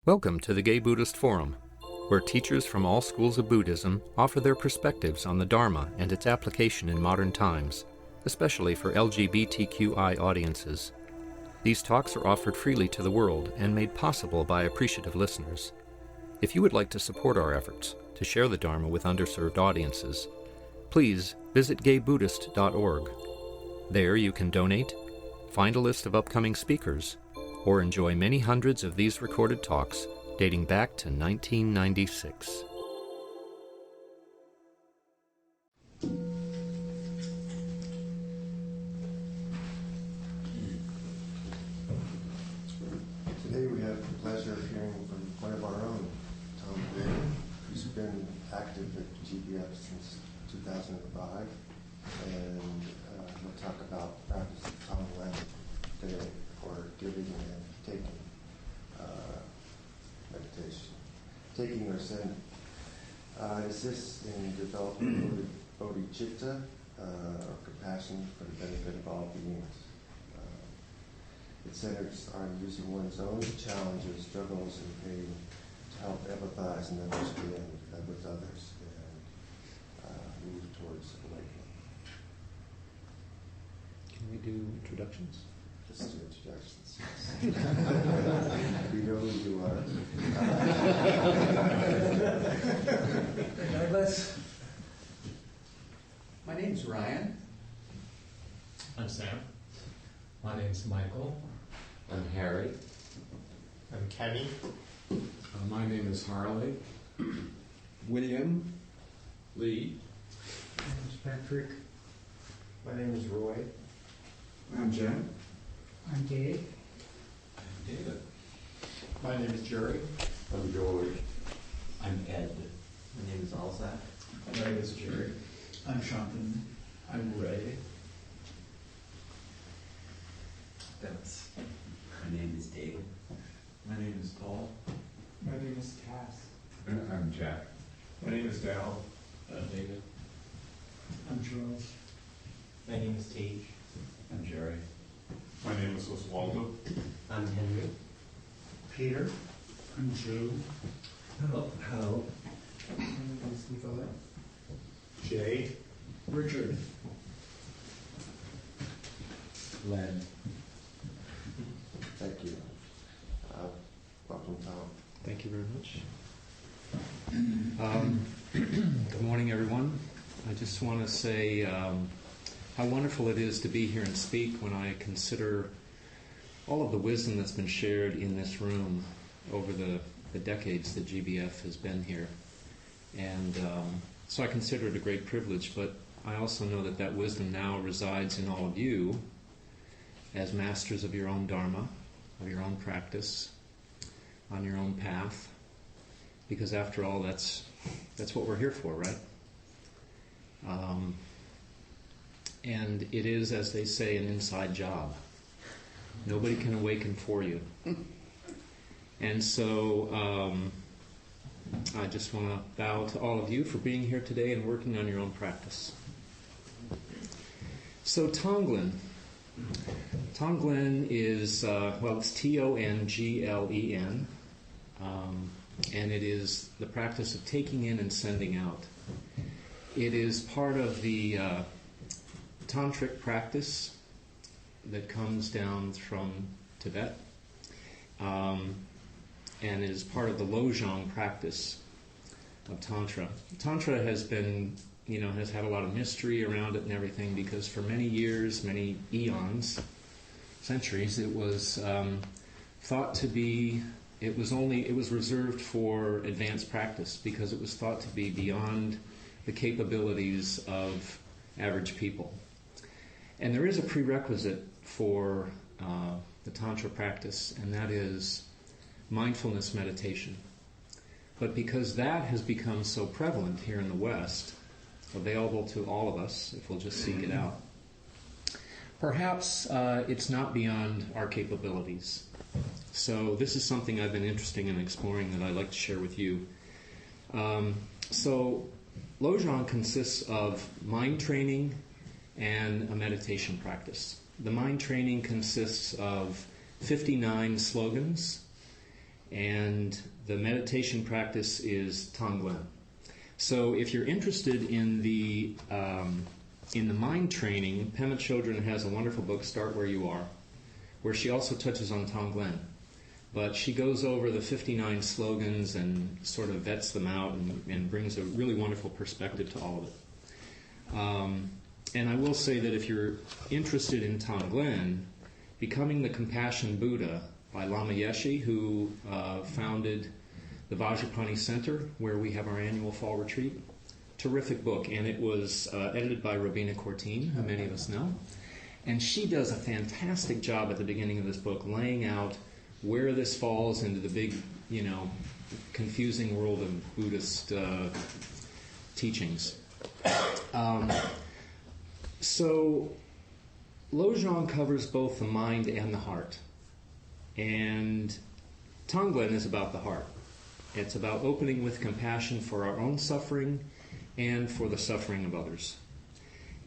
Welcome to the Gay Buddhist Forum, where teachers from all schools of Buddhism offer their perspectives on the Dharma and its application in modern times, especially for LGBTQI audiences. These talks are offered freely to the world and made possible by appreciative listeners. If you would like to support our efforts to share the Dharma with underserved audiences, please visit gaybuddhist.org. There you can donate, find a list of upcoming speakers, or enjoy many hundreds of these recorded talks dating back to 1996. Today we have the pleasure of hearing from one of our own, Tonglen, who's been active at GBF since 2005, and we'll talk about the practice of Tonglen today for giving and taking meditation, taking or sending. It assists in developing bodhicitta, or compassion for the benefit of all beings. It centers on using one's own challenges, struggles, and pain to help empathize and understand with others and move towards awakening. Can we do introductions? Just do introductions. We know who you are. Regardless, my name's Ryan. I'm Sam. My name's Michael. I'm Harry. I'm Kenny. My name is Harley. William. Lee. My name's Patrick. My name is Roy. I'm Jim. I'm Dave. I'm David. My name is Jerry. I'm George. I'm Ed. My name is Alzak. My name is Jerry. I'm Shantanu. I'm Ray. Dennis. My name is David. My name is Paul. My name is Cass. I'm Jack. My name is Dal. David. I'm Charles. My name is Tage. I'm Jerry. My name is Oswaldo. I'm Henry. Peter. I'm Joe. Hal. My name is Nikolai. Jay. Richard. Len. Thank you. Welcome, Tom. Thank you very much. Good morning, everyone. I just want to say how wonderful it is to be here and speak when I consider all of the wisdom that's been shared in this room over the decades that GBF has been here. And so I consider it a great privilege, but I also know that that wisdom now resides in all of you as masters of your own Dharma, of your own practice, on your own path, because after all, that's what we're here for, right? And it is, as they say, an inside job. Nobody can awaken for you. And so I just want to bow to all of you for being here today and working on your own practice. So Tonglen. Tonglen is, it's Tonglen, and it is the practice of taking in and sending out. It is part of the tantric practice that comes down from Tibet, and is part of the Lojong practice of Tantra. Tantra has been, has had a lot of mystery around it and everything, because for many years, many eons, centuries, it was thought to be, it was reserved for advanced practice, because it was thought to be beyond the capabilities of average people. And there is a prerequisite for the Tantra practice, and that is mindfulness meditation. But because that has become so prevalent here in the West, available to all of us, if we'll just seek it out, perhaps it's not beyond our capabilities. So this is something I've been interested in exploring that I'd like to share with you. So Lojong consists of mind training and a meditation practice. The mind training consists of 59 slogans and the meditation practice is Tonglen. So if you're interested in the mind training, Pema Chodron has a wonderful book, Start Where You Are, where she also touches on Tonglen. But she goes over the 59 slogans and sort of vets them out and brings a really wonderful perspective to all of it. And I will say that if you're interested in Tonglen, Becoming the Compassion Buddha by Lama Yeshe, who founded the Vajrapani Center, where we have our annual fall retreat. Terrific book, and it was edited by Robina Courtine, who many of us know. And she does a fantastic job at the beginning of this book laying out where this falls into the big, confusing world of Buddhist teachings. So Lojong covers both the mind and the heart. And Tonglen is about the heart. It's about opening with compassion for our own suffering and for the suffering of others.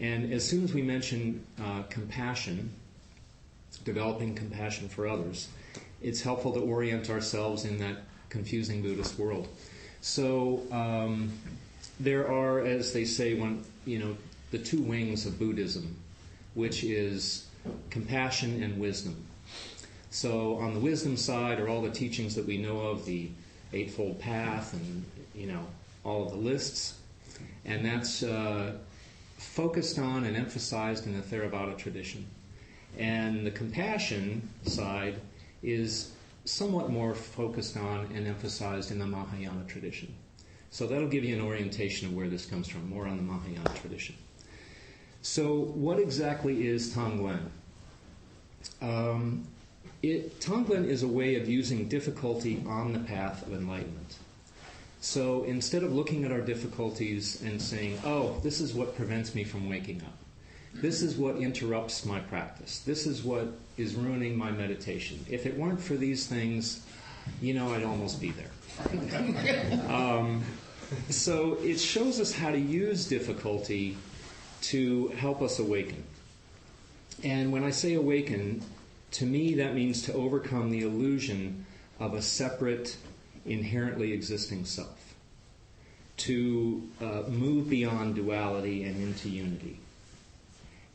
And as soon as we mention compassion, developing compassion for others, it's helpful to orient ourselves in that confusing Buddhist world. So there are, as they say, the two wings of Buddhism, which is compassion and wisdom. So on the wisdom side are all the teachings that we know of, the Eightfold Path and, all of the lists. And that's focused on and emphasized in the Theravada tradition. And the compassion side is somewhat more focused on and emphasized in the Mahayana tradition. So that'll give you an orientation of where this comes from, more on the Mahayana tradition. So what exactly is Tonglen? Tonglen is a way of using difficulty on the path of enlightenment. So instead of looking at our difficulties and saying, oh, this is what prevents me from waking up, this is what interrupts my practice, this is what is ruining my meditation. If it weren't for these things, I'd almost be there. So it shows us how to use difficulty to help us awaken. And when I say awaken, to me that means to overcome the illusion of a separate, inherently existing self, to move beyond duality and into unity,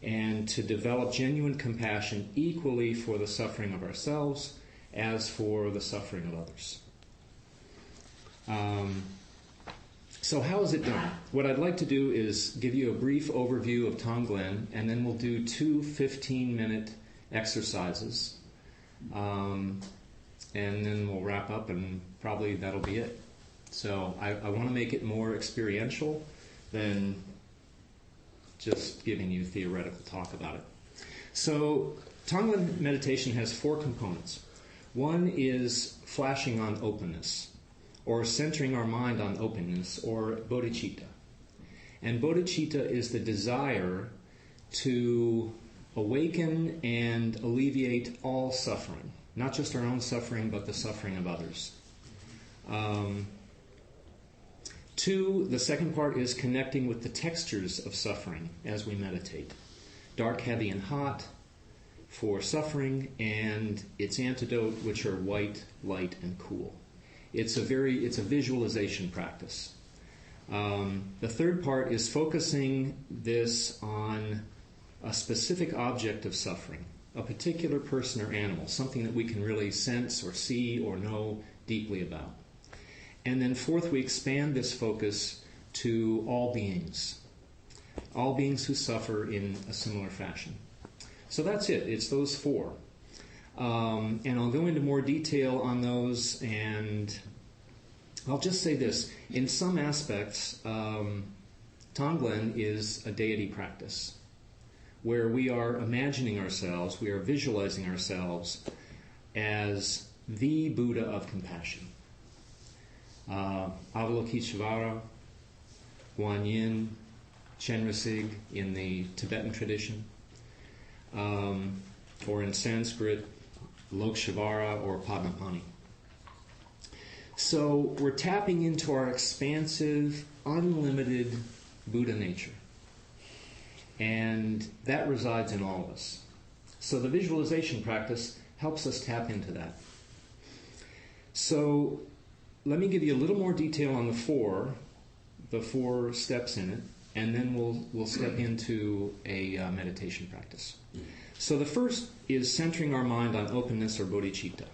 and to develop genuine compassion equally for the suffering of ourselves as for the suffering of others. So how is it done? What I'd like to do is give you a brief overview of Tonglen, and then we'll do 2 15-minute exercises, and then we'll wrap up, and probably that'll be it. So I want to make it more experiential than just giving you theoretical talk about it. So Tonglen meditation has 4 components. One is flashing on openness, or centering our mind on openness, or bodhicitta. And bodhicitta is the desire to awaken and alleviate all suffering, not just our own suffering, but the suffering of others. 2, the second part is connecting with the textures of suffering as we meditate. Dark, heavy, and hot for suffering, and its antidote, which are white, light, and cool. It's a visualization practice. The third part is focusing this on a specific object of suffering, a particular person or animal, something that we can really sense or see or know deeply about. And then fourth, we expand this focus to all beings who suffer in a similar fashion. So that's it. It's those 4. And I'll go into more detail on those, and I'll just say this. In some aspects, Tonglen is a deity practice, where we are imagining ourselves, we are visualizing ourselves as the Buddha of compassion. Avalokiteshvara, Guanyin, Chenrezig in the Tibetan tradition, or in Sanskrit, Lokshvara or Padmapani. So we're tapping into our expansive, unlimited Buddha nature. And that resides in all of us. So the visualization practice helps us tap into that. So let me give you a little more detail on the four steps in it, and then we'll step into a meditation practice. So the first is centering our mind on openness or bodhicitta.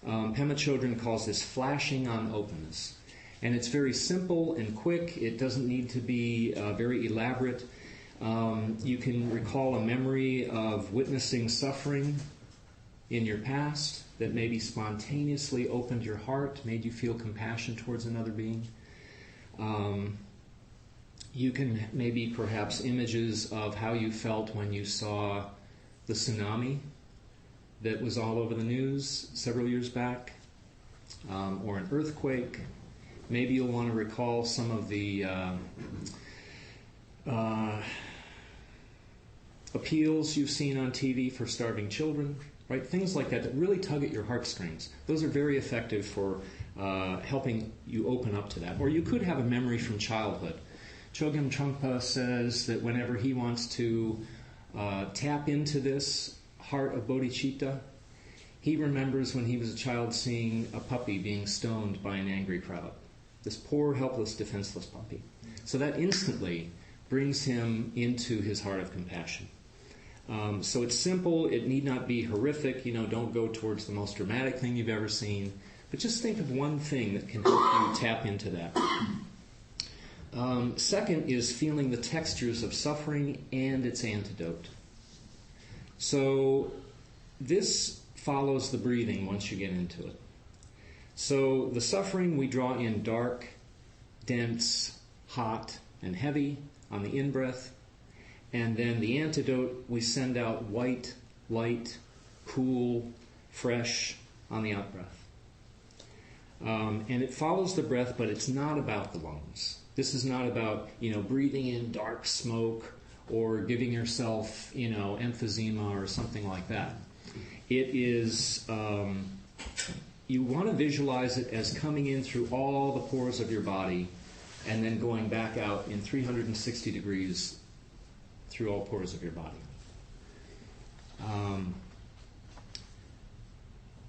Pema Chodron calls this flashing on openness. And it's very simple and quick. It doesn't need to be very elaborate. You can recall a memory of witnessing suffering in your past that maybe spontaneously opened your heart, made you feel compassion towards another being. You can maybe perhaps images of how you felt when you saw the tsunami that was all over the news several years back, or an earthquake. Maybe you'll want to recall some of the appeals you've seen on TV for starving children, right? Things like that really tug at your heartstrings. Those are very effective for helping you open up to that. Or you could have a memory from childhood. Chogyam Trungpa says that whenever he wants to tap into this heart of bodhicitta, he remembers when he was a child seeing a puppy being stoned by an angry crowd. This poor, helpless, defenseless puppy. So that instantly brings him into his heart of compassion. So it's simple. It need not be horrific. Don't go towards the most dramatic thing you've ever seen. But just think of one thing that can help you tap into that. Second is feeling the textures of suffering and its antidote. So this follows the breathing once you get into it. So the suffering we draw in dark, dense, hot, and heavy on the in-breath. And then the antidote we send out white, light, cool, fresh on the out-breath. And it follows the breath, but it's not about the lungs. This is not about, breathing in dark smoke or giving yourself, emphysema or something like that. It is, you want to visualize it as coming in through all the pores of your body and then going back out in 360 degrees through all pores of your body.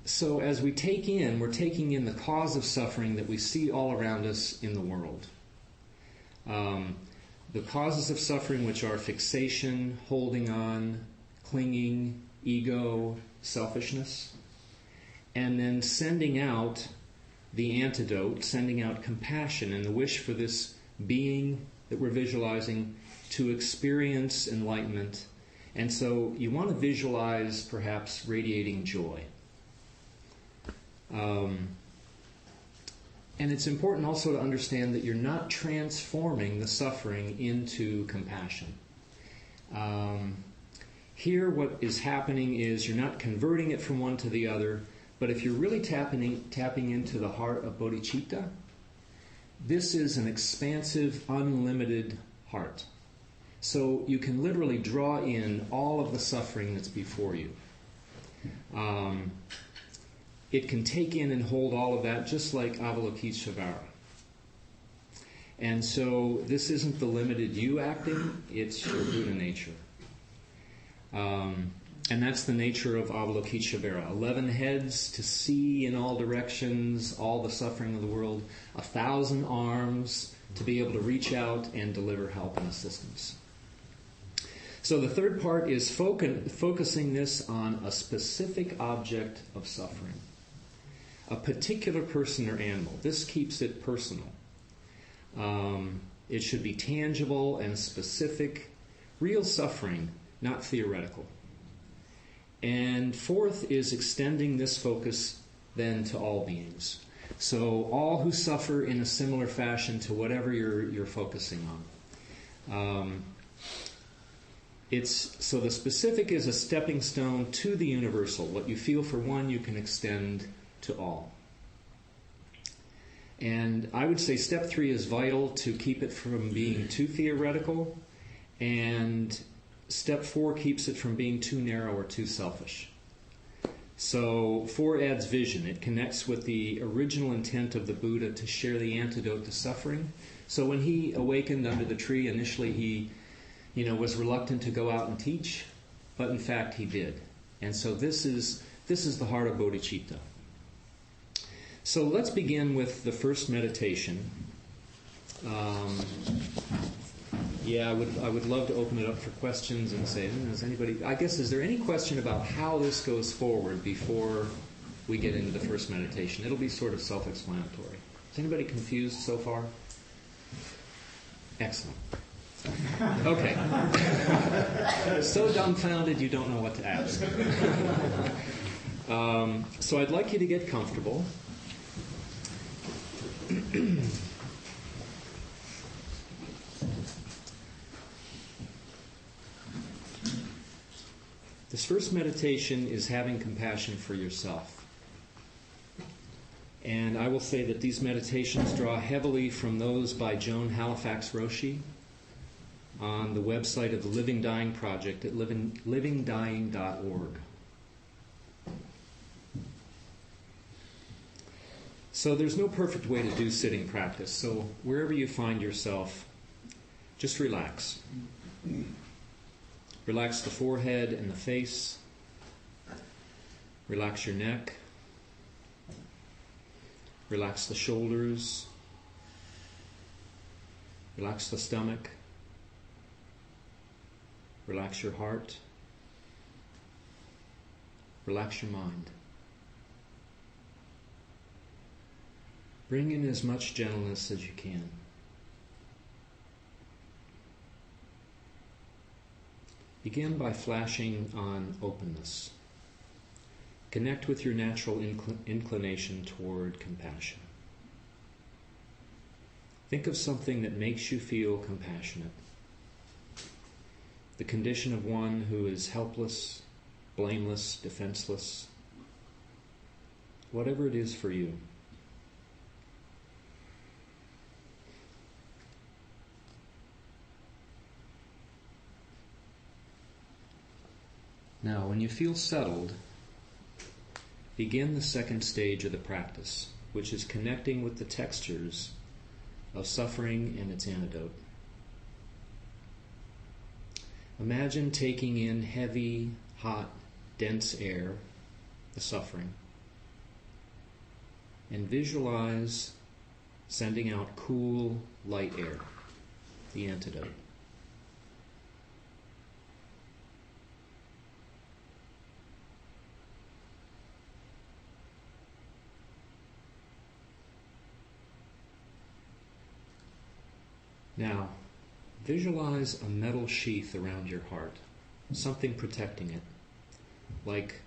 So as we take in, we're taking in the cause of suffering that we see all around us in the world. The causes of suffering, which are fixation, holding on, clinging, ego, selfishness, and then sending out the antidote, sending out compassion and the wish for this being that we're visualizing to experience enlightenment. And so you want to visualize perhaps radiating joy. And it's important also to understand that you're not transforming the suffering into compassion. Here what is happening is you're not converting it from one to the other, but if you're really tapping into the heart of bodhicitta, this is an expansive, unlimited heart. So you can literally draw in all of the suffering that's before you. It can take in and hold all of that just like Avalokiteshvara. And so this isn't the limited you acting, it's your Buddha nature. And that's the nature of Avalokiteshvara. 11 heads to see in all directions all the suffering of the world. 1,000 arms to be able to reach out and deliver help and assistance. So the third part is focusing this on a specific object of suffering. A particular person or animal. This keeps it personal. It should be tangible and specific. Real suffering, not theoretical. And fourth is extending this focus then to all beings. So all who suffer in a similar fashion to whatever you're focusing on. So the specific is a stepping stone to the universal. What you feel for one, you can extend to all. And I would say step 3 is vital to keep it from being too theoretical, and step 4 keeps it from being too narrow or too selfish. So 4 adds vision. It connects with the original intent of the Buddha to share the antidote to suffering. So when he awakened under the tree, initially he was reluctant to go out and teach, but in fact he did. And so this is the heart of bodhicitta. So let's begin with the first meditation. I would love to open it up for questions and say, is there any question about how this goes forward before we get into the first meditation? It'll be sort of self-explanatory. Is anybody confused so far? Excellent. Okay. So dumbfounded you don't know what to ask. So I'd like you to get comfortable. This first meditation is having compassion for yourself. And I will say that these meditations draw heavily from those by Joan Halifax Roshi on the website of the Living Dying Project at livingdying.org. So there's no perfect way to do sitting practice. So wherever you find yourself, just relax. Relax the forehead and the face. Relax your neck. Relax the shoulders. Relax the stomach. Relax your heart. Relax your mind. Bring in as much gentleness as you can. Begin by flashing on openness. Connect with your natural inclination toward compassion. Think of something that makes you feel compassionate. The condition of one who is helpless, blameless, defenseless. Whatever it is for you. Now, when you feel settled, begin the second stage of the practice, which is connecting with the textures of suffering and its antidote. Imagine taking in heavy, hot, dense air, the suffering, and visualize sending out cool, light air, the antidote. Now, visualize a metal sheath around your heart, something protecting it, like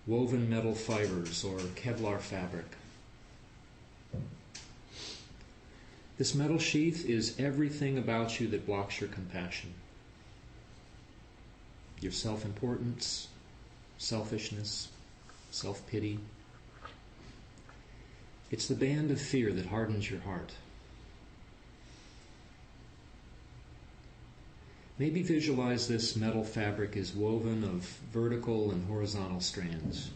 woven metal fibers or Kevlar fabric. This metal sheath is everything about you that blocks your compassion. Your self-importance, selfishness, self-pity. It's the band of fear that hardens your heart. Maybe visualize this metal fabric as woven of vertical and horizontal strands.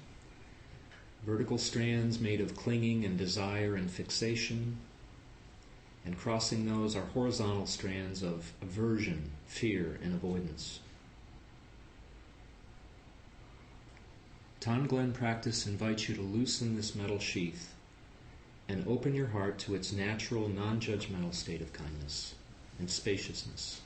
Vertical strands made of clinging and desire and fixation, and crossing those are horizontal strands of aversion, fear, and avoidance. Tonglen practice invites you to loosen this metal sheath and open your heart to its natural, non-judgmental state of kindness and spaciousness.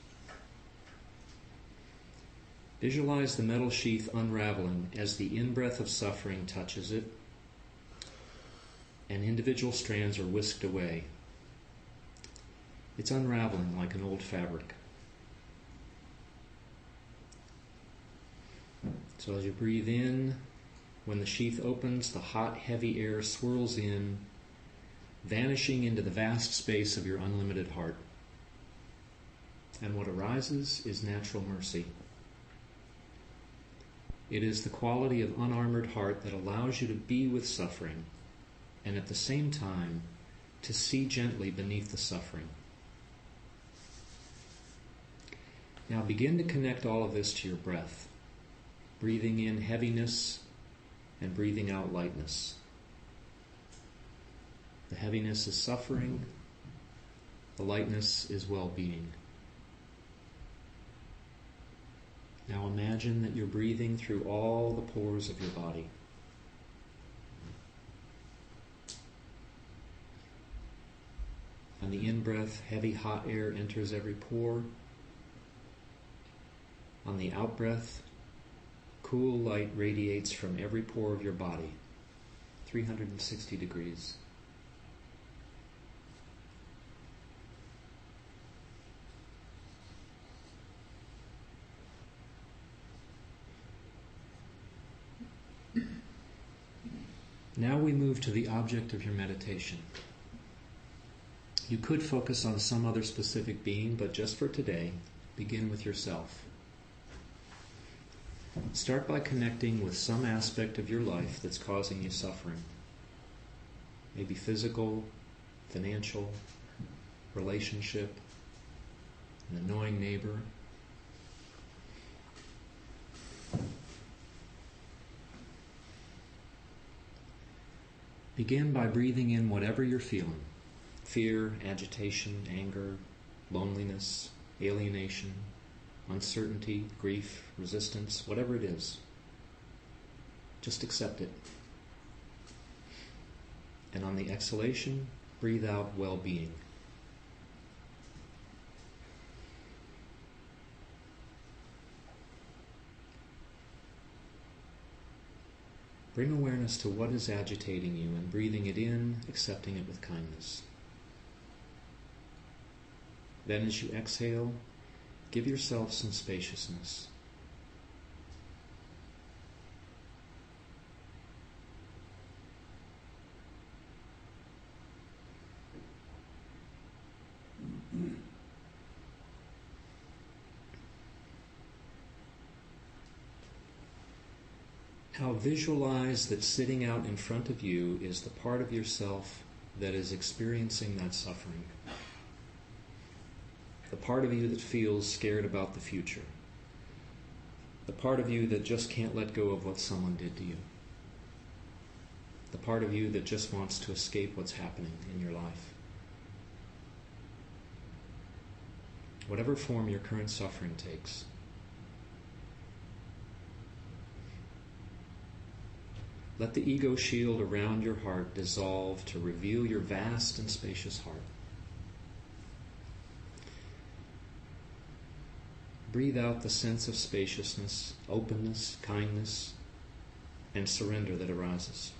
Visualize the metal sheath unraveling as the in-breath of suffering touches it, and individual strands are whisked away. It's unraveling like an old fabric. So as you breathe in, when the sheath opens, the hot, heavy air swirls in, vanishing into the vast space of your unlimited heart. And what arises is natural mercy. It is the quality of unarmored heart that allows you to be with suffering and at the same time to see gently beneath the suffering. Now begin to connect all of this to your breath, breathing in heaviness and breathing out lightness. The heaviness is suffering, the lightness is well-being. Now imagine that you're breathing through all the pores of your body. On the in-breath, heavy hot air enters every pore. On the out-breath, cool light radiates from every pore of your body, 360 degrees. Now we move to the object of your meditation. You could focus on some other specific being, but just for today, begin with yourself. Start by connecting with some aspect of your life that's causing you suffering. Maybe physical, financial, relationship, an annoying neighbor. Begin by breathing in whatever you're feeling. Fear, agitation, anger, loneliness, alienation, uncertainty, grief, resistance, whatever it is. Just accept it. And on the exhalation, breathe out well-being. Bring awareness to what is agitating you and breathing it in, accepting it with kindness. Then as you exhale, give yourself some spaciousness. Now visualize that sitting out in front of you is the part of yourself that is experiencing that suffering. The part of you that feels scared about the future. The part of you that just can't let go of what someone did to you. The part of you that just wants to escape what's happening in your life. Whatever form your current suffering takes. Let the ego shield around your heart dissolve to reveal your vast and spacious heart. Breathe out the sense of spaciousness, openness, kindness, and surrender that arises.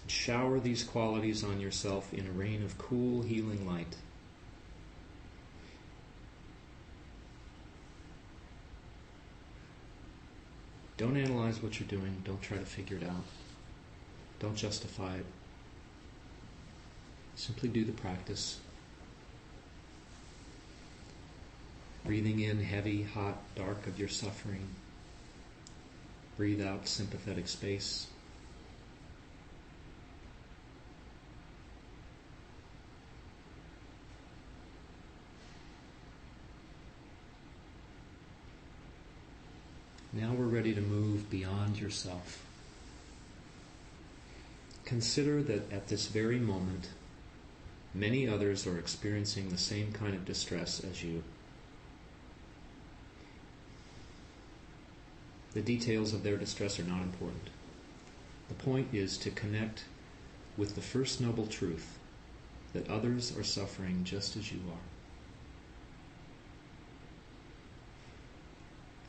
Shower these qualities on yourself in a rain of cool, healing light. Don't analyze what you're doing. Don't try to figure it out. Don't justify it. Simply do the practice. Breathing in heavy, hot, dark of your suffering. Breathe out sympathetic space. Now we're ready to move beyond yourself. Consider that at this very moment, many others are experiencing the same kind of distress as you. The details of their distress are not important. The point is to connect with the first noble truth, that others are suffering just as you are.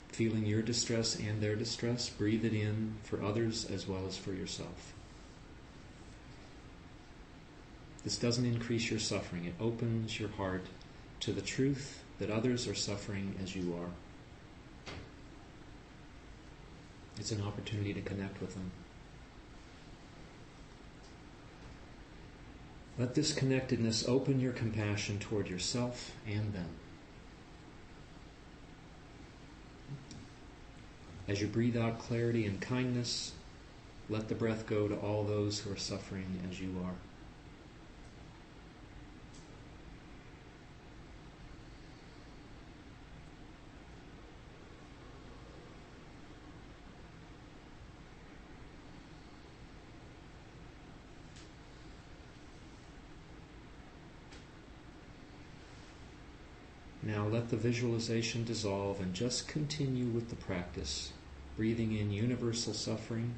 Feeling your distress and their distress, breathe it in for others as well as for yourself. This doesn't increase your suffering. It opens your heart to the truth that others are suffering as you are. It's an opportunity to connect with them. Let this connectedness open your compassion toward yourself and them. As you breathe out clarity and kindness, let the breath go to all those who are suffering as you are. Now let the visualization dissolve and just continue with the practice, breathing in universal suffering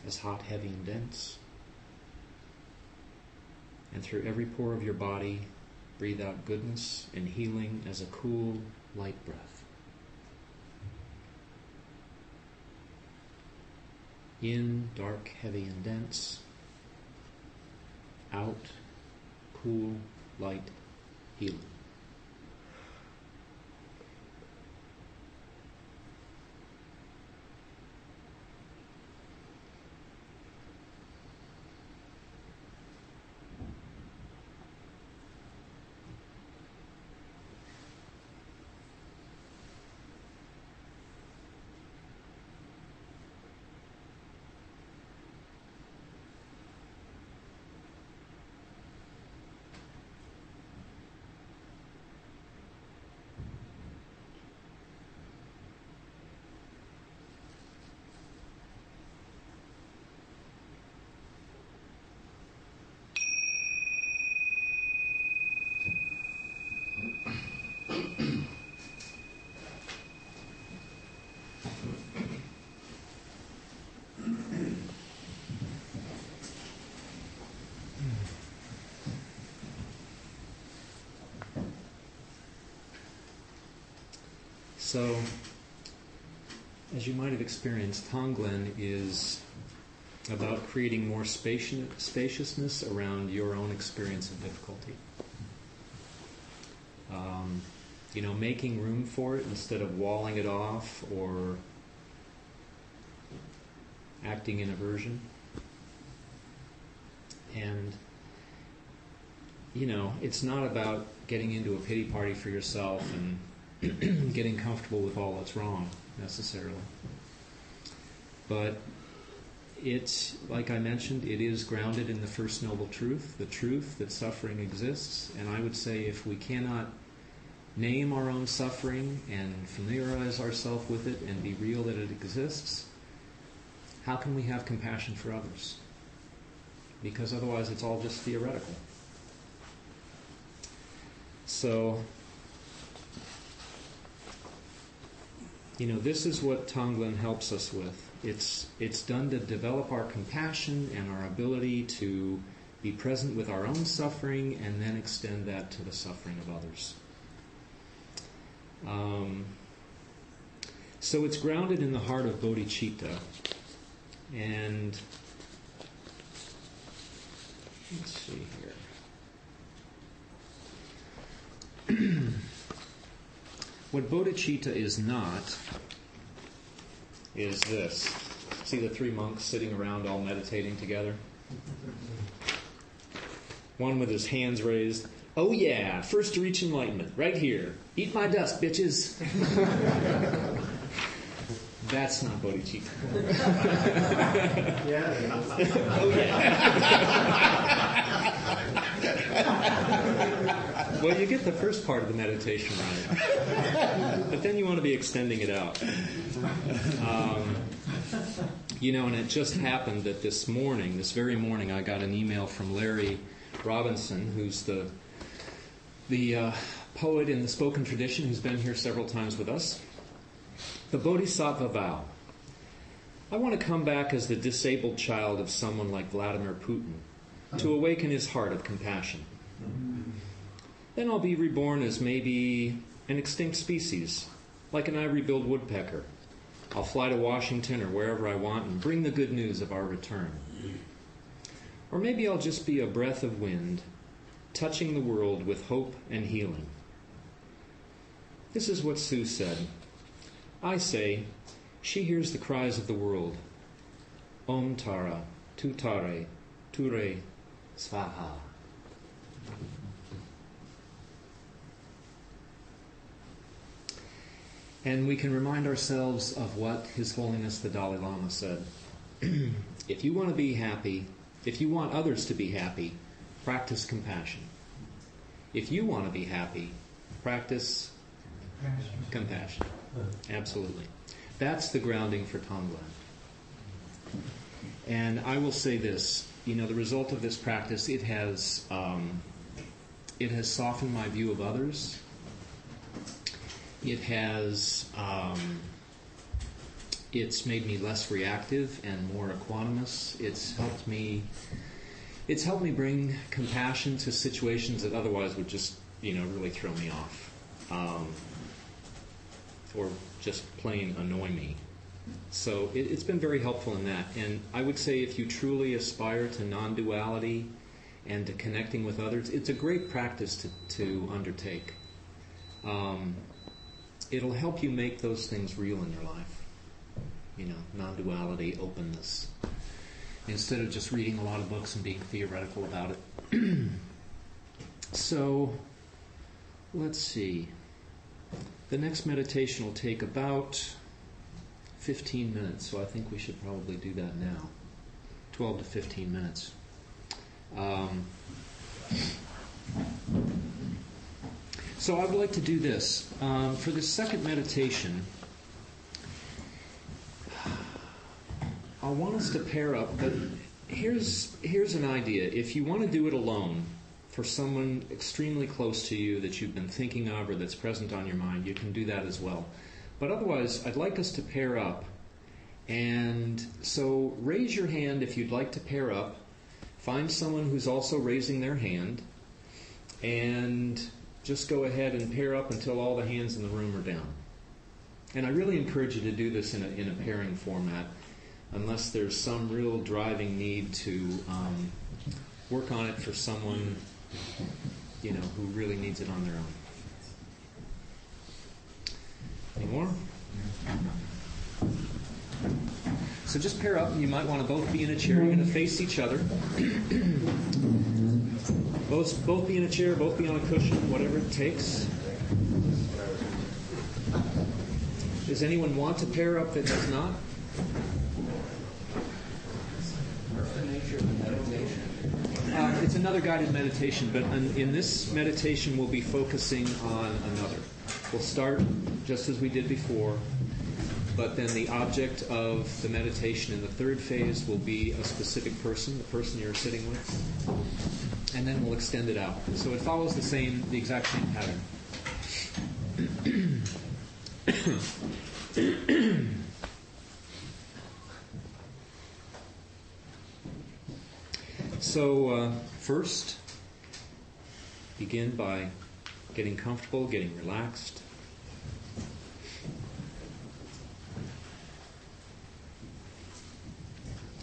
as hot, heavy, and dense, And through every pore of your body, breathe out goodness and healing as a cool, light breath. In, dark, heavy, and dense. Out, cool, light, healing. So, as you might have experienced, Tonglen is about creating more spaciousness around your own experience of difficulty. Making room for it instead of walling it off or acting in aversion. And, it's not about getting into a pity party for yourself and getting comfortable with all that's wrong, necessarily. But it's, like I mentioned, it is grounded in the First Noble Truth, the truth that suffering exists. And I would say if we cannot name our own suffering and familiarize ourselves with it and be real that it exists, how can we have compassion for others? Because otherwise it's all just theoretical. So, this is what Tonglen helps us with. It's done to develop our compassion and our ability to be present with our own suffering and then extend that to the suffering of others. So it's grounded in the heart of bodhicitta. And let's see here. What bodhicitta is not is this. See the three monks sitting around all meditating together? One with his hands raised. Oh yeah, first to reach enlightenment, right here. Eat my dust, bitches. That's not bodhicitta. Yeah. Oh yeah. Well, you get the first part of the meditation right. But then you want to be extending it out. And it just happened that this very morning, I got an email from Larry Robinson, who's the poet in the spoken tradition who's been here several times with us. The Bodhisattva vow. I want to come back as the disabled child of someone like Vladimir Putin to awaken his heart of compassion. Then I'll be reborn as maybe an extinct species, like an ivory-billed woodpecker. I'll fly to Washington or wherever I want and bring the good news of our return. Or maybe I'll just be a breath of wind, touching the world with hope and healing. This is what Sue said. I say, she hears the cries of the world. Om Tara, Tu Tare, Ture, Svaha. And we can remind ourselves of what His Holiness the Dalai Lama said. If you want to be happy, if you want others to be happy, practice compassion. If you want to be happy, practice compassion. Absolutely. That's the grounding for Tonglen. And I will say this, the result of this practice, it has softened my view of others. It has, it's made me less reactive and more equanimous. It's helped me it's helped me bring compassion to situations that otherwise would just, really throw me off. Or just plain annoy me. So it's been very helpful in that. And I would say if you truly aspire to non-duality and to connecting with others, it's a great practice to undertake. It'll help you make those things real in your life. Non-duality, openness. Instead of just reading a lot of books and being theoretical about it. So, let's see. The next meditation will take about 15 minutes, so I think we should probably do that now. 12 to 15 minutes. So I would like to do this. For the second meditation, I want us to pair up, but here's an idea. If you want to do it alone, for someone extremely close to you that you've been thinking of or that's present on your mind, you can do that as well. But otherwise, I'd like us to pair up. And so raise your hand if you'd like to pair up. Find someone who's also raising their hand. And just go ahead and pair up until all the hands in the room are down. And I really encourage you to do this in a pairing format, unless there's some real driving need to work on it for someone who really needs it on their own. Any more? So just pair up, and you might want to both be in a chair. You're going to face each other. Both be in a chair, both be on a cushion, whatever it takes. Does anyone want to pair up that does not? What's the nature of the meditation? It's another guided meditation, but in this meditation we'll be focusing on another. We'll start just as we did before, but then the object of the meditation in the third phase will be a specific person, the person you're sitting with, and then we'll extend it out. So it follows the exact same pattern. So first, begin by getting comfortable, getting relaxed.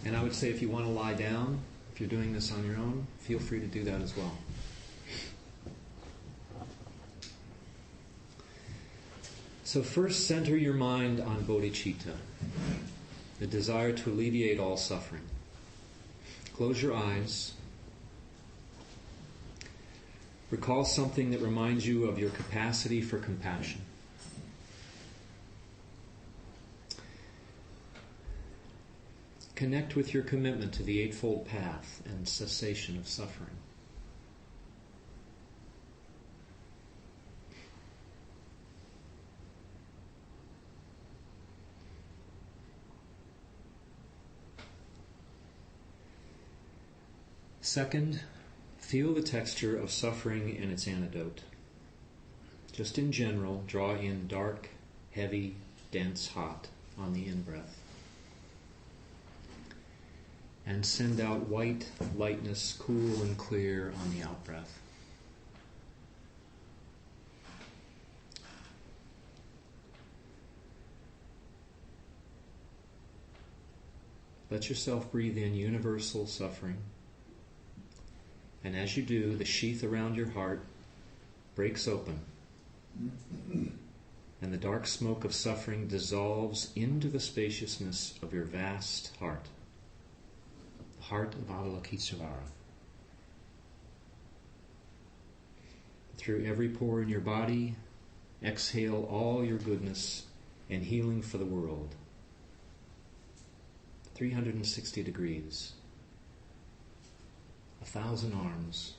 And I would say if you want to lie down, if you're doing this on your own, feel free to do that as well. So first, center your mind on bodhicitta, the desire to alleviate all suffering. Close your eyes. Recall something that reminds you of your capacity for compassion. Connect with your commitment to the Eightfold Path and cessation of suffering. Second, feel the texture of suffering and its antidote. Just in general, draw in dark, heavy, dense, hot on the in-breath. And send out white, lightness, cool and clear on the out-breath. Let yourself breathe in universal suffering. And as you do, the sheath around your heart breaks open. And the dark smoke of suffering dissolves into the spaciousness of your vast heart. The heart of Avalokiteshvara. Through every pore in your body, exhale all your goodness and healing for the world. 360 degrees. 1,000 arms.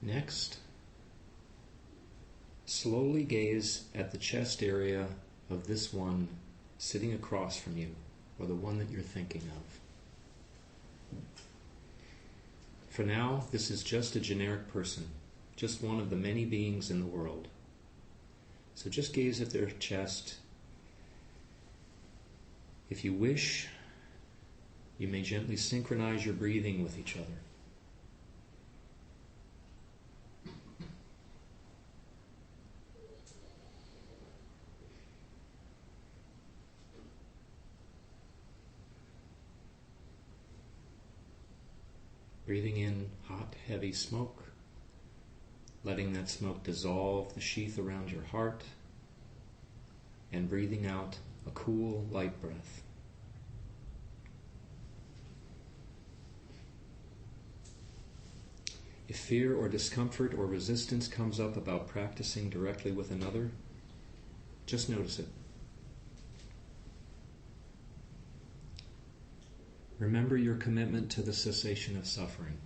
Next, slowly gaze at the chest area of this one sitting across from you, or the one that you're thinking of. For now, this is just a generic person, just one of the many beings in the world. So just gaze at their chest. If you wish, you may gently synchronize your breathing with each other. Breathing in hot, heavy smoke, letting that smoke dissolve the sheath around your heart, and breathing out a cool, light breath. If fear or discomfort or resistance comes up about practicing directly with another, just notice it. Remember your commitment to the cessation of suffering.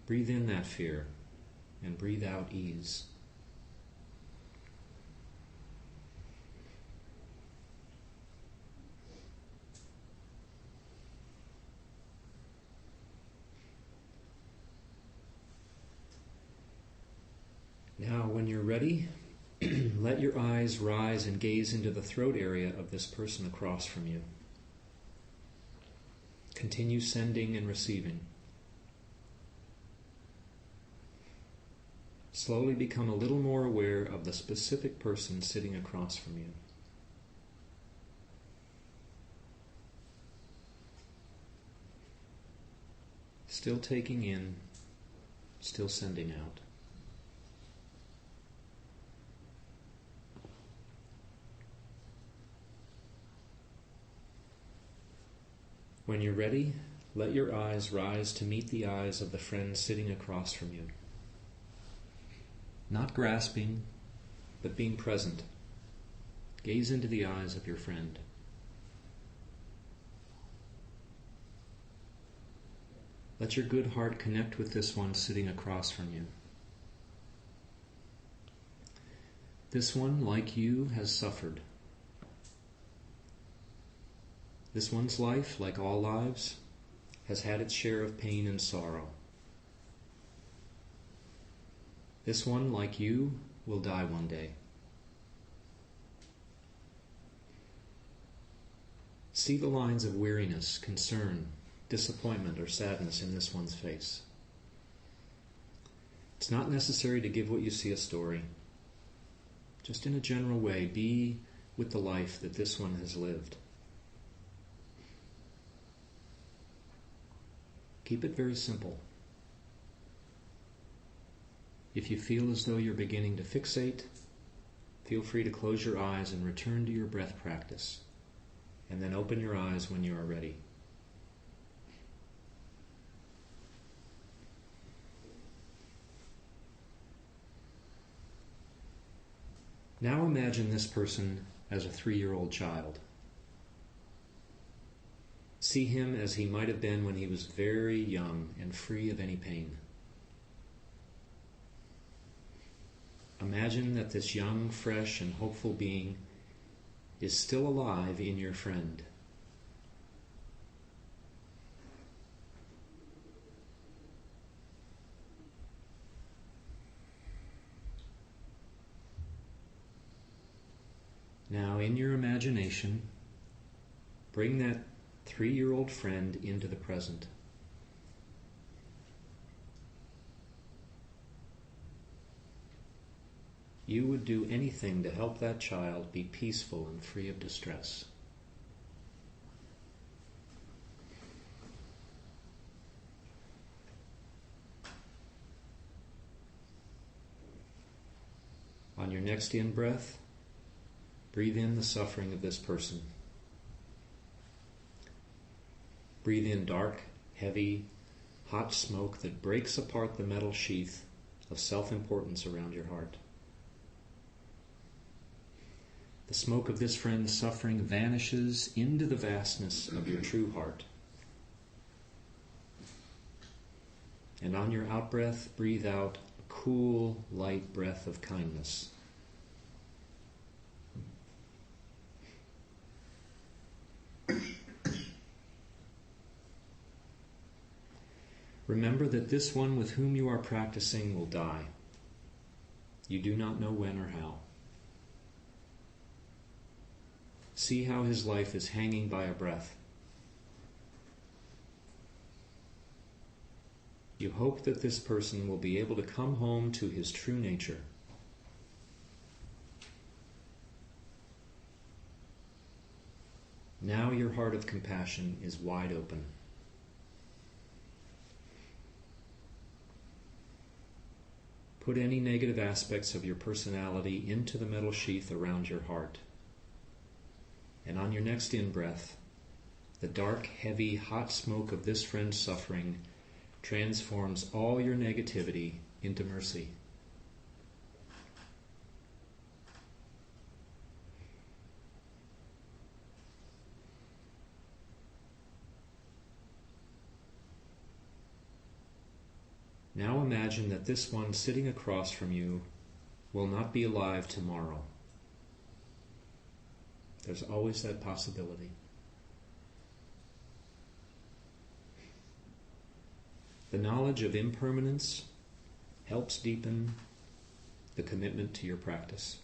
Breathe in that fear and breathe out ease. Now, when you're ready, let your eyes rise and gaze into the throat area of this person across from you. Continue sending and receiving. Slowly become a little more aware of the specific person sitting across from you. Still taking in, still sending out. When you're ready, let your eyes rise to meet the eyes of the friend sitting across from you. Not grasping, but being present. Gaze into the eyes of your friend. Let your good heart connect with this one sitting across from you. This one, like you, has suffered. This one's life, like all lives, has had its share of pain and sorrow. This one, like you, will die one day. See the lines of weariness, concern, disappointment, or sadness in this one's face. It's not necessary to give what you see a story. Just in a general way, be with the life that this one has lived. Keep it very simple. If you feel as though you're beginning to fixate, feel free to close your eyes and return to your breath practice, and then open your eyes when you are ready. Now imagine this person as a 3-year-old child. See him as he might have been when he was very young and free of any pain. Imagine that this young, fresh, and hopeful being is still alive in your friend. Now, in your imagination, bring that 3-year-old friend into the present. You would do anything to help that child be peaceful and free of distress. On your next in-breath, breathe in the suffering of this person. Breathe in dark, heavy, hot smoke that breaks apart the metal sheath of self-importance around your heart. The smoke of this friend's suffering vanishes into the vastness of your true heart. And on your out-breath, breathe out a cool, light breath of kindness. Remember that this one with whom you are practicing will die. You do not know when or how. See how his life is hanging by a breath. You hope that this person will be able to come home to his true nature. Now your heart of compassion is wide open. Put any negative aspects of your personality into the metal sheath around your heart. And on your next in-breath, the dark, heavy, hot smoke of this friend's suffering transforms all your negativity into mercy. Now imagine that this one sitting across from you will not be alive tomorrow. There's always that possibility. The knowledge of impermanence helps deepen the commitment to your practice.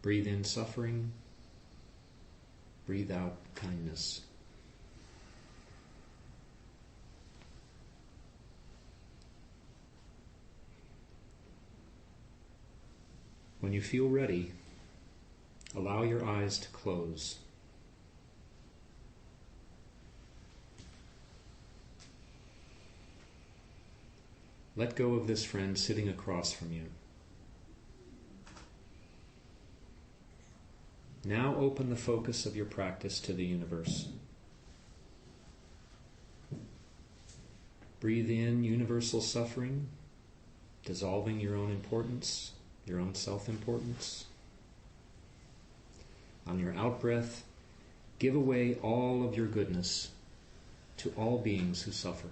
Breathe in suffering, breathe out kindness. When you feel ready, allow your eyes to close. Let go of this friend sitting across from you. Now open the focus of your practice to the universe. Breathe in universal suffering, dissolving your own importance, your own self-importance. On your out-breath, give away all of your goodness to all beings who suffer.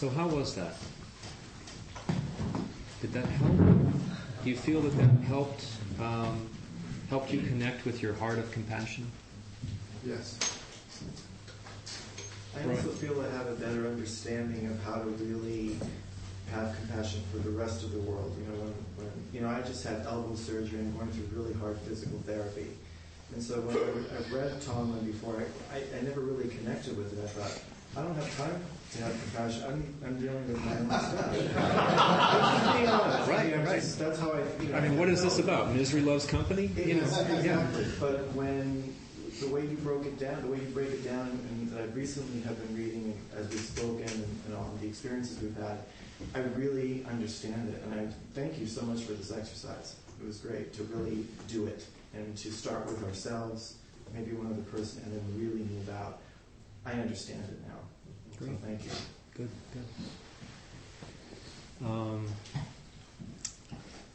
So how was that? Did that help? Do you feel that helped you connect with your heart of compassion? Yes. I also feel I have a better understanding of how to really have compassion for the rest of the world. When I just had elbow surgery and going through really hard physical therapy. And so when I've read Tonglen before, I never really connected with it. I thought, I don't have time to have compassion. I'm dealing with my own stuff. Being honest. Right. That's how I. What is this about? Misery loves company? Exactly. Yeah. But when the way you break it down, and that I recently have been reading as we've spoken and all the experiences we've had, I really understand it. And I thank you so much for this exercise. It was great to really do it and to start with ourselves, maybe one other person, and then really move out. I understand it now. Great. So thank you. Good.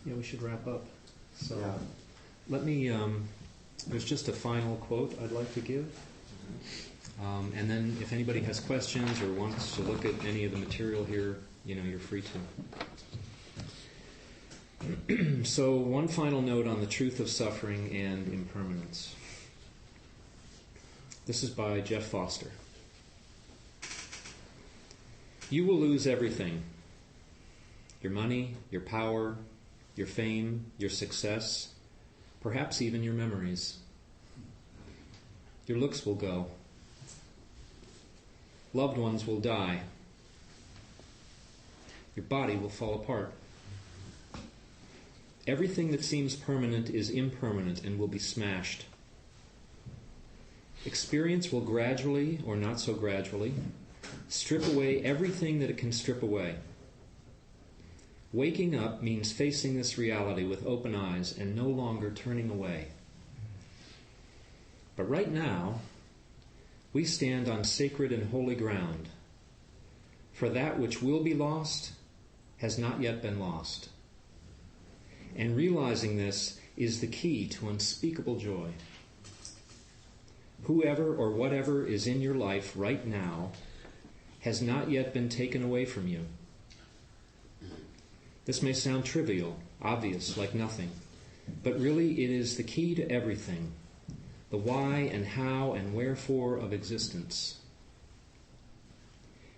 Yeah, we should wrap up. So let me, there's just a final quote I'd like to give. And then if anybody has questions or wants to look at any of the material here, you're free to. So one final note on the truth of suffering and impermanence. This is by Jeff Foster. You will lose everything. Your money, your power, your fame, your success, perhaps even your memories. Your looks will go. Loved ones will die. Your body will fall apart. Everything that seems permanent is impermanent and will be smashed. Experience will gradually, or not so gradually, strip away everything that it can strip away. Waking up means facing this reality with open eyes and no longer turning away. But right now, we stand on sacred and holy ground, for that which will be lost has not yet been lost. And realizing this is the key to unspeakable joy. Whoever or whatever is in your life right now has not yet been taken away from you. This may sound trivial, obvious, like nothing, but really it is the key to everything, the why and how and wherefore of existence.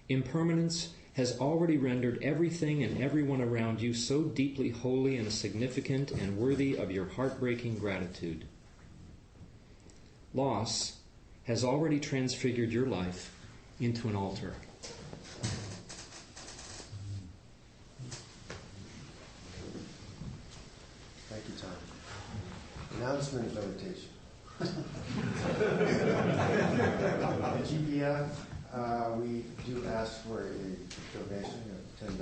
Impermanence has already rendered everything and everyone around you so deeply holy and significant and worthy of your heartbreaking gratitude. Loss has already transfigured your life into an altar. Thank you, Tom. Announcement meditation. At GPF, we do ask for a donation of $10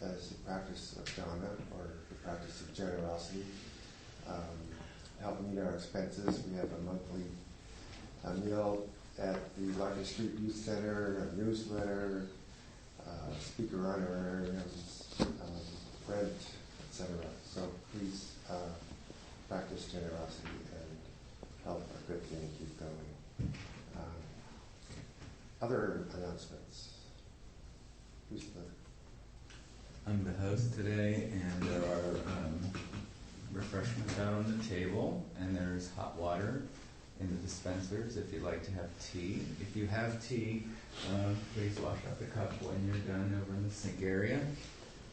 as the practice of Dharma, or the practice of generosity. Help meet our expenses. We have a monthly meal at the Larkin Street Youth Center, a newsletter, speaker honorariums, rent, etc. So please practice generosity and help a good thing keep going. Other announcements? Who's the? I'm the host today, and there are refreshments out on the table, and there's hot water in the dispensers if you'd like to have tea. If you have tea, please wash out the cup when you're done over in the sink area.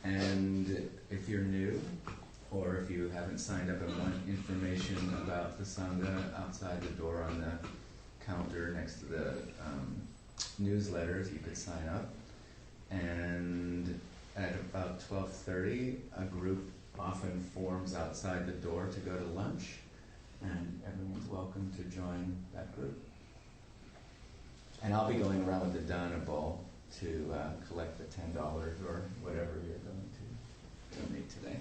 And if you're new, or if you haven't signed up and want information about the Sangha, outside the door on the counter next to the newsletters, you could sign up. And at about 12:30, a group often forms outside the door to go to lunch, and everyone's welcome to join that group. And I'll be going around with the Dana bowl to collect the $10 or whatever you're going to donate today.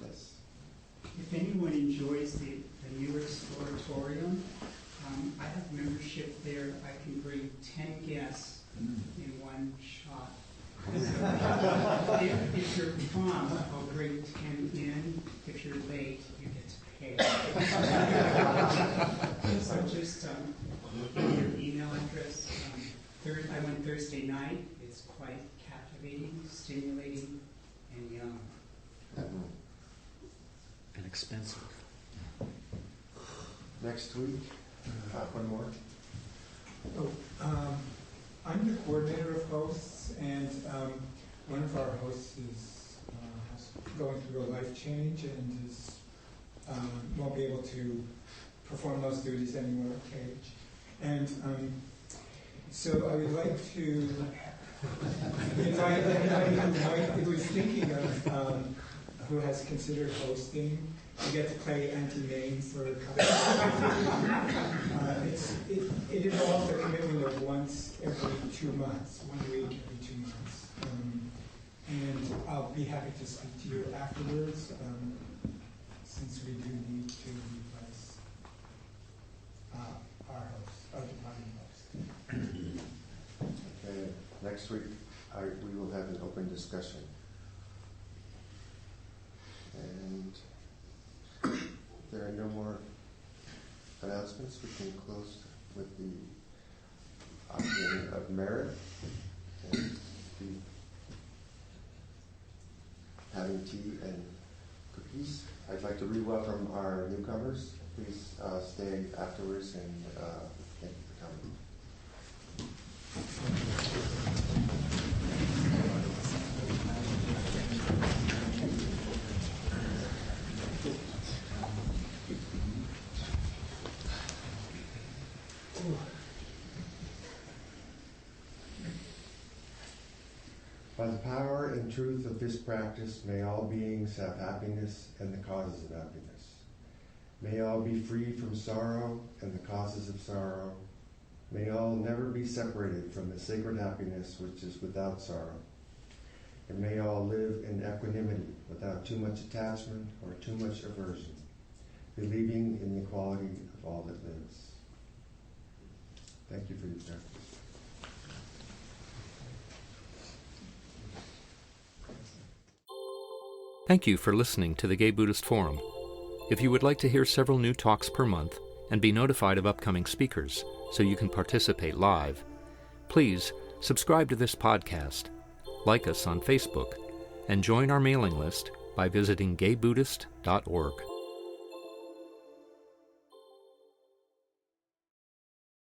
Yes. If anyone enjoys the New Exploratorium, I have membership there. I can bring 10 guests in one shot. So if you're prompt, I'll bring 10 in. If you're late, you get to pay. So just your email address. I went Thursday night. It's quite captivating, stimulating, and young. And expensive. Next week, one more. I'm the coordinator of hosts, and one of our hosts is going through a life change and is won't be able to perform those duties anymore at Cage. And so I would like to invite anybody who was thinking of who has considered hosting I get to play anti-name for a couple it involves a commitment of once every 2 months, 1 week every 2 months. And I'll be happy to speak to you afterwards, since we do need to replace our host, our departing host. Okay, next week we will have an open discussion. And if there are no more announcements, we can close with the offering of merit and be having tea and cookies. I'd like to re-welcome our newcomers. Please stay afterwards, and thank you for coming. By the power and truth of this practice, may all beings have happiness and the causes of happiness. May all be free from sorrow and the causes of sorrow. May all never be separated from the sacred happiness which is without sorrow. And may all live in equanimity without too much attachment or too much aversion, believing in the equality of all that lives. Thank you for your practice. Thank you for listening to the Gay Buddhist Forum. If you would like to hear several new talks per month and be notified of upcoming speakers so you can participate live, please subscribe to this podcast, like us on Facebook, and join our mailing list by visiting gaybuddhist.org.